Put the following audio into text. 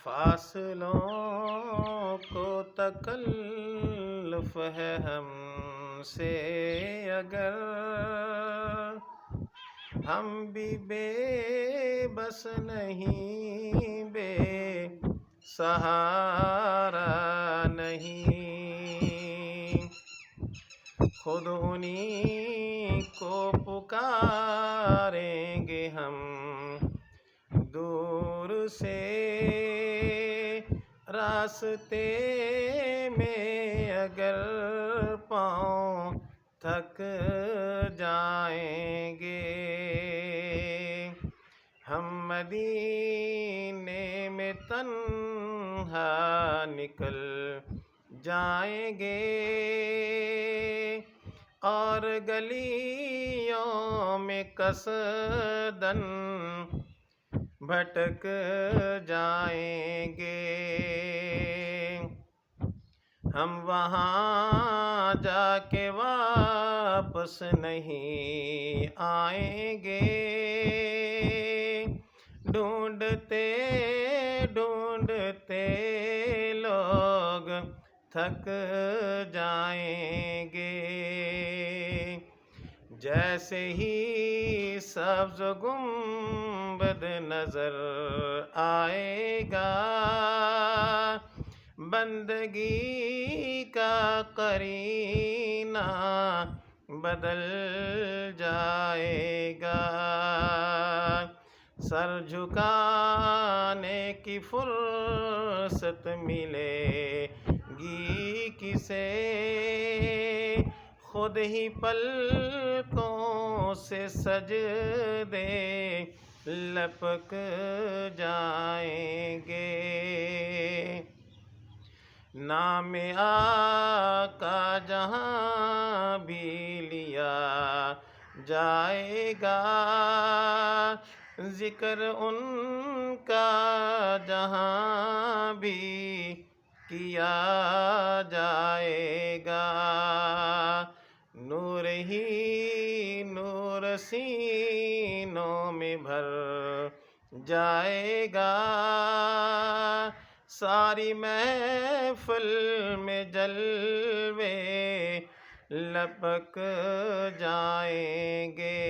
فاصلوں کو تکلف ہے ہم سے اگر، ہم بھی بے بس نہیں، بے سہارا نہیں، خود انہی کو پکاریں گے ہم دور سے، راستے میں اگر پاؤں تھک جائیں گے، ہم مدینے میں تنہا نکل جائیں گے، اور گلیوں میں قصداً بھٹک جائیں گے، ہم وہاں جا کے واپس نہیں آئیں گے، ڈھونڈتے ڈھونڈتے لوگ تھک جائیں گے، جیسے ہی سبز گنبد نظر آئے گا، بندگی کا قرینہ بدل جائے گا، سر جھکانے کی فرصت ملے گی کسے، خود ہی پلکوں سے سجدے لپک جائیں گے، نام آقا جہاں بھی لیا جائے گا، ذکر ان کا جہاں بھی کیا جائے گا، نور ہی نور سینوں میں بھر جائے گا، ساری محفل میں جلوے لپک جائیں گے۔